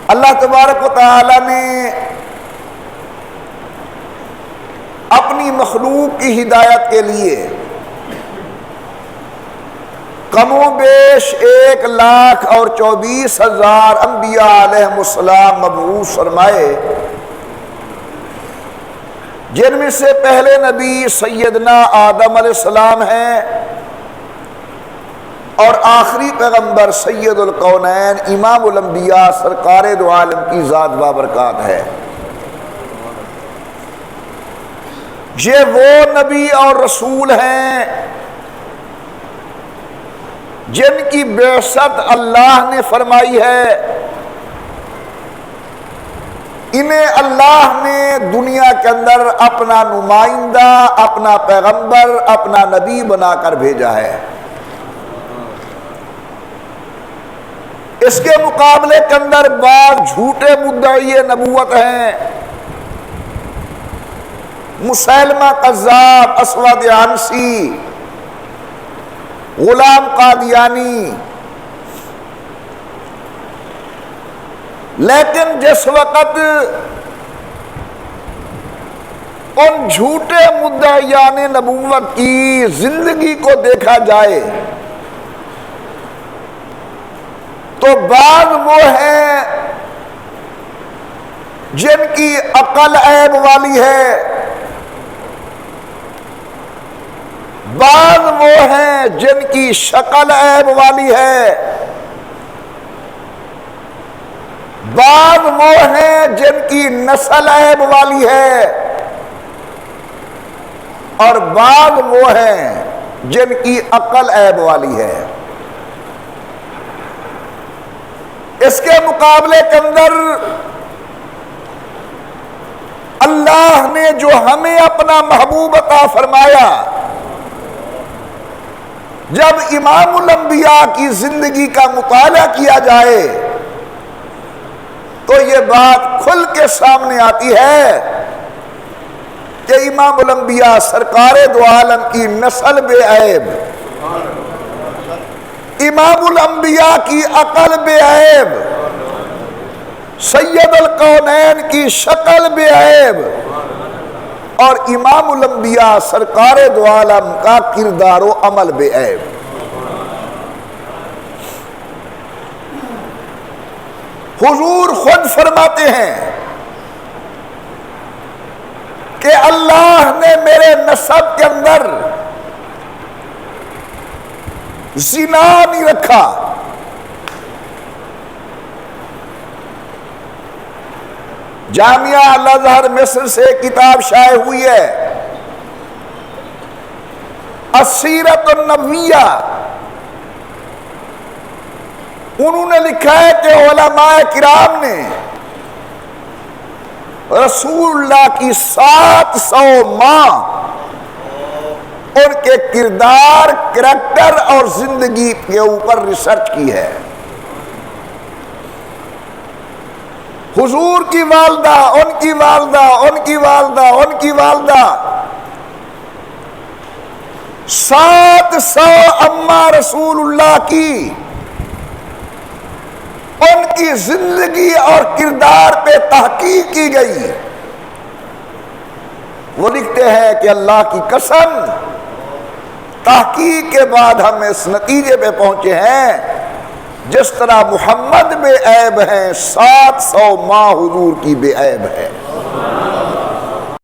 اللہ تبارک و تعالی نے اپنی مخلوق کی ہدایت کے لیے کم و بیش 1,24,000 انبیاء علیہم السلام مبعوث فرمائے، جن میں سے پہلے نبی سیدنا آدم علیہ السلام ہیں اور آخری پیغمبر سید الکونین امام الانبیاء سرکار دو عالم کی ذات بابرکات ہے۔ یہ وہ نبی اور رسول ہیں جن کی بعثت اللہ نے فرمائی ہے، انہیں اللہ نے دنیا کے اندر اپنا نمائندہ، اپنا پیغمبر، اپنا نبی بنا کر بھیجا ہے۔ اس کے مقابلے کے اندر بعض جھوٹے مدعی نبوت ہیں، مسیلمہ کذاب، اسود عنسی، غلام قادیانی۔ لیکن جس وقت ان جھوٹے مدعیان نبوت کی زندگی کو دیکھا جائے تو بعض وہ ہیں جن کی عقل عیب والی ہے، بعض وہ ہیں جن کی شکل عیب والی ہے، بعض وہ ہیں جن کی نسل عیب والی ہے، اور بعض وہ ہیں جن کی عقل عیب والی ہے۔ اس کے مقابلے کے اندر اللہ نے جو ہمیں اپنا محبوب عطا فرمایا، جب امام الانبیاء کی زندگی کا مطالعہ کیا جائے تو یہ بات کھل کے سامنے آتی ہے کہ امام الانبیاء سرکار دو عالم کی نسل بے عیب، امام الانبیاء کی عقل بے عیب، سید الکونین کی شکل بے عیب، اور امام الانبیاء سرکار دو عالم کا کردار و عمل بے عیب۔ حضور خود فرماتے ہیں کہ اللہ نے میرے نسب کے اندر زنا نہیں رکھا۔ جامعہ الازہر مصر سے کتاب شائع ہوئی ہے، السیرۃ النبویہ۔ انہوں نے لکھا ہے کہ علماء کرام نے رسول اللہ کی 700 ماہ ان کے کردار، کریکٹر اور زندگی کے اوپر ریسرچ کی ہے۔ حضور کی والدہ، ان کی والدہ، ان کی والدہ، ان کی والدہ، 700 اماں رسول اللہ کی ان کی زندگی اور کردار پہ تحقیق کی گئی۔ وہ لکھتے ہیں کہ اللہ کی قسم، تحقیق کے بعد ہم اس نتیجے پہ پہنچے ہیں جس طرح محمد بے عیب ہیں، 700 ماہ حضور کی بے عیب ہے۔